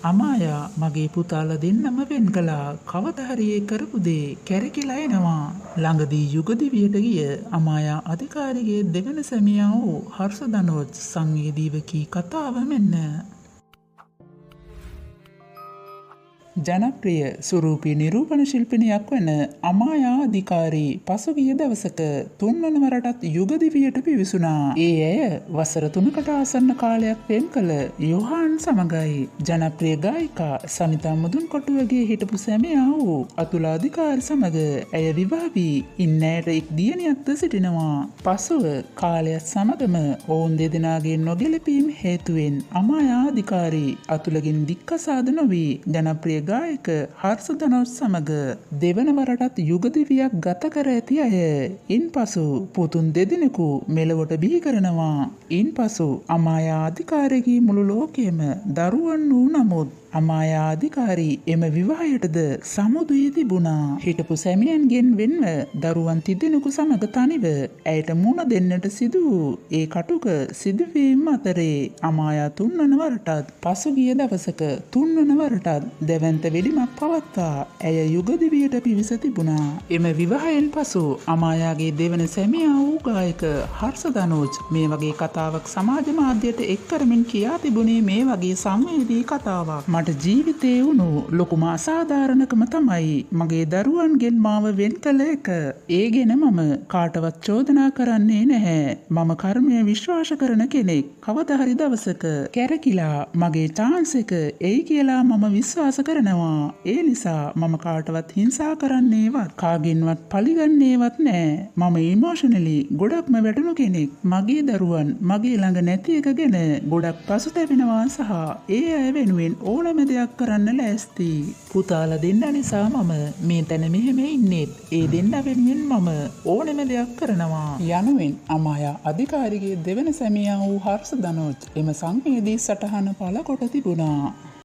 අමායා මගේ පුතාලා දෙන්නම වෙන් කළා. කවදා හරි ඒ කරපු දේ කැරකිලා එනවා. ළඟදී යුගදිවියට ගිය අමායා අධිකාරිගේ දෙවන සැමියා වූ හර්ෂධනෝජ් සංවේදීව කී කතාව මෙන්න. ජනප්‍රිය සුරූපී නිරූපණ ශිල්පිනියක් වන අමායා අධිකාරී පසුගිය දවසක තුන්වන වරටත් යුගදිවියට පිවිසුනා. ඒ ඇය වසර 3කට ආසන්න කාලයක් පෙම් කළ යොහාන් සමගයි. ජනප්‍රිය ගායිකා සනිතා මුදුන්කොටුවගේ හිටපු සැමියා වූ අතුල අධිකාරී සමග ඇය විවාහ වී ඉන්න ඇයට එක් දියණියක්ද සිටිනවා. පසුව කාලයත් සමගම ඔවුන් දෙදෙනාගේ නොගැලපීම් හේතුවෙන් අමායා අධිකාරී අතුලගෙන් දික්කසාද නොවී ජනප්‍රිය ගායක හර්ෂධනෝජ් සමග දෙවන වරටත් යුගදිවියක් ගත කර ඇති අය. ඉන්පසු පුතුන් දෙදෙනෙකු මෙලොවට බිහි කරනවා. ඉන්පසු අමායා අධිකාරියගේ මුළු ලෝකයේම දරුවන් වූ නමුත් අමායා අධිකාරී එම විවාහයටද සමුදුවේ තිබුණා. හිටපු සැමියන්ගෙන් වෙන්ව දරුවන් තිදෙනෙකු සමග තනිව ඇයට මුණ දෙන්නට සිදු වූ ඒ කටුක සිදුවීම් අතරේ අමායා තුන්වන වරටත් පසුගිය දවසක තුන්වන වරටත් දැවැන්ත වෙඩිමක් පවත්වා ඇය යුගදිවියට පිවිස තිබුණා. එම විවාහයෙන් පසු අමායාගේ දෙවන සැමියා වූ ගායක හර්ෂධනෝජ් මේ වගේ කතාවක් සමාජ මාධ්‍යයට එක් කරමින් කියා තිබුණේ මේ වගේ සංවේදී කතාවක්. මට ජීවිතේ වුණු ලොකුම අසාධාරණකම තමයි මගේ දරුවන්ගෙන් මාව වෙන් කළ එක. ඒ ගැන මම කාටවත් චෝදනා කරන්නේ නැහැ. මම කර්මය විශ්වාස කරන කෙනෙක්. කවදා හරි දවසක කැරකිලා මගේ chance එක එයි කියලා මම විශ්වාස කරනවා. ඒ නිසා මම කාටවත් හිංසා කරන්නේවත් කාගෙන්වත් පලිගන්නේවත් නැහැ. මම ඉමෝෂනලි ගොඩක්ම වැටුණු කෙනෙක්. මගේ දරුවන් මගේ ළඟ නැති එක ගැන ගොඩක් පසුතැවෙනවා සහ ඒ අය වෙනුවෙන් ඕනම දෙයක් කරන්න ලෑස්ති. පුතාලා දෙන්න නිසා මම මේ තැන මෙහෙම ඉන්නෙත් ඒ දෙන්න වෙනුවෙන් මම ඕනම දෙයක් කරනවා යනුවෙන් අමායා අධිකාරිගේ දෙවන සැමියා වූ හර්ෂධනෝජ් එම සංවේදී සටහන පළ කොට තිබුණා.